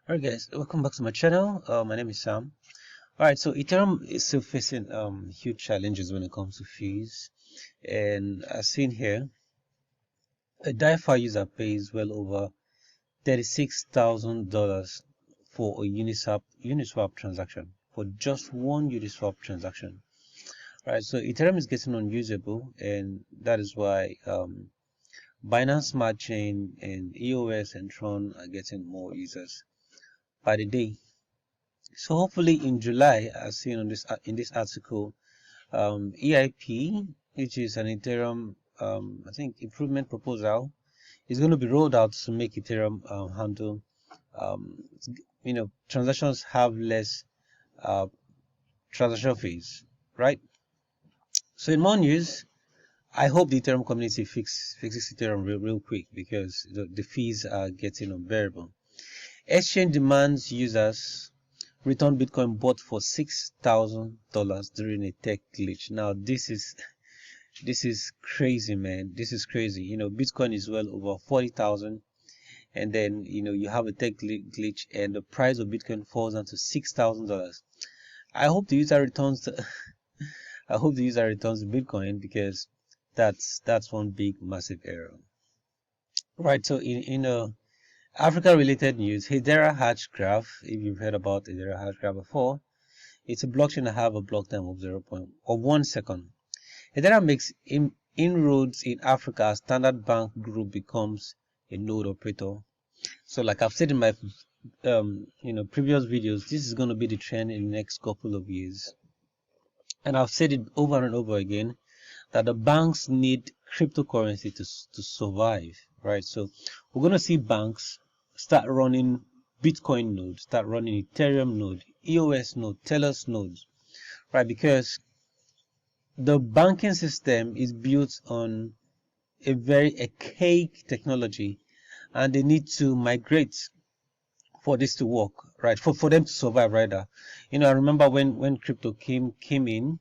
Alright guys, welcome back to my channel. My name is Sam. Alright, so Ethereum is still facing huge challenges when it comes to fees. And as seen here, a DeFi user pays well over $36,000 for a Uniswap transaction, for just one Uniswap transaction. Alright, so Ethereum is getting unusable, and that is why Binance Smart Chain and EOS and Tron are getting more users by the day. So hopefully in July, as seen on this in this article, EIP, which is an Ethereum, I think improvement proposal, is going to be rolled out to make Ethereum handle, transactions have less uh, transaction fees, right? So in more news, I hope the Ethereum community fixes Ethereum real quick, because the fees are getting unbearable. Exchange demands users return Bitcoin bought for $6,000 during a tech glitch. Now this is crazy, man. This is crazy. Bitcoin is well over 40,000, and then you have a tech glitch, and the price of Bitcoin falls down to $6,000. I hope the user returns. I hope the user returns Bitcoin, because that's one big massive error. Right. So in Africa related news, Hedera Hash Graph, if you've heard about Hedera Hash Graph before, it's a blockchain that have a block time of 1 second. Hedera makes inroads in Africa as Standard Bank Group becomes a node operator. So like I've said in my previous videos, this is going to be the trend in the next couple of years. And I've said it over and over again that the banks need cryptocurrency to survive, right? So we're going to see banks start running Bitcoin nodes, start running Ethereum node, EOS node, Telos nodes, right? Because the banking system is built on a very archaic technology, and they need to migrate for this to work, right? For them to survive, rather. I remember when crypto came in,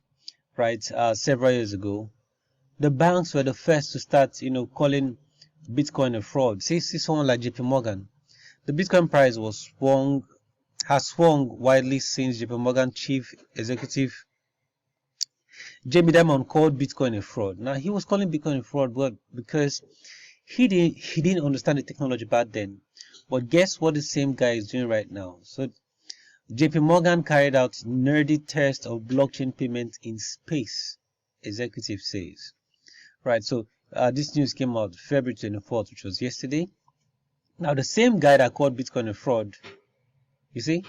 right, several years ago. The banks were the first to start, calling Bitcoin a fraud. See someone like JPMorgan. The Bitcoin price has swung widely since JPMorgan chief executive Jamie Dimon called Bitcoin a fraud. Now he was calling Bitcoin a fraud, but because he didn't understand the technology back then. But guess what the same guy is doing right now? So JPMorgan carried out nerdy test of blockchain payment in space, executive says. Right, so this news came out February 24th, which was yesterday. Now, the same guy that called Bitcoin a fraud, you see,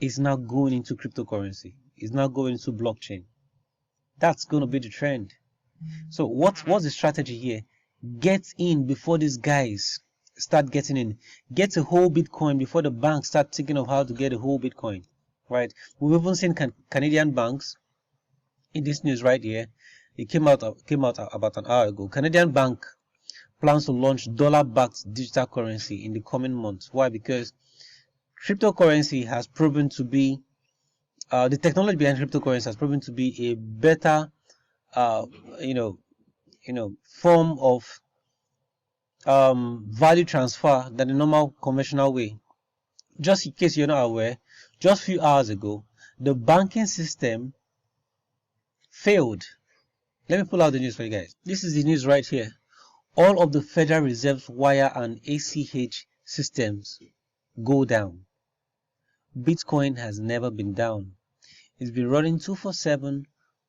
is now going into cryptocurrency. Is now going into blockchain. That's going to be the trend. So what's the strategy here? Get in before these guys start getting in. Get a whole Bitcoin before the banks start thinking of how to get a whole Bitcoin. Right? We've even seen Canadian banks in this news right here. It came out about an hour ago. Canadian bank plans to launch dollar-backed digital currency in the coming months. Why? Because cryptocurrency has proven to be the technology behind cryptocurrency has proven to be a better form of value transfer than the normal conventional way. Just in case you're not aware, just a few hours ago, the banking system failed. Let me pull out the news for you guys. This is the news right here. All of the Federal Reserve's wire and ACH systems go down. Bitcoin has never been down. It's been running 24/7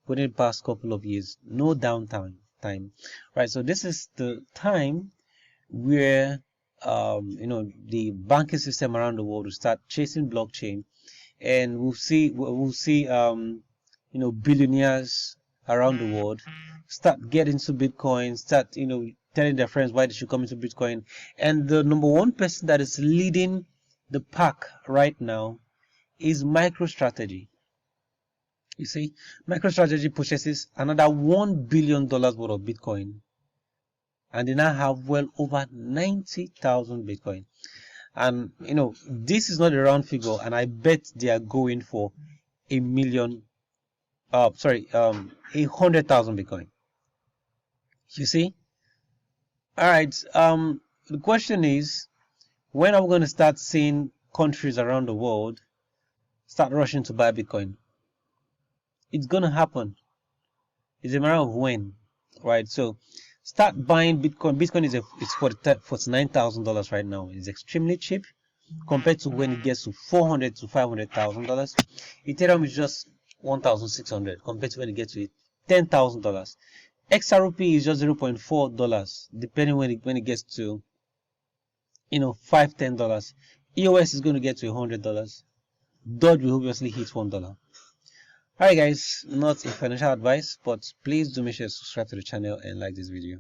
within the past couple of years. No downtime. Right, so this is the time where the banking system around the world will start chasing blockchain, and we'll see billionaires around the world start getting into Bitcoin, start telling their friends why they should come into Bitcoin. And the number one person that is leading the pack right now is MicroStrategy. You see, MicroStrategy possesses another $1 billion worth of Bitcoin, and they now have well over 90,000 Bitcoin. And this is not a round figure, and I bet they are going for 100,000 Bitcoin. You see? All right. The question is, when are we going to start seeing countries around the world start rushing to buy Bitcoin. It's gonna happen. It's a matter of when, right? So start buying Bitcoin. Bitcoin is $49,000 right now. It's extremely cheap compared to when it gets to $400,000 to $500,000. Ethereum is just $1,600 compared to when it gets to $10,000. XRP is just $0.4 depending when it gets to $5-10. EOS is going to get to $100. Doge will obviously hit $1. Alright guys, not a financial advice, but please do make sure to subscribe to the channel and like this video.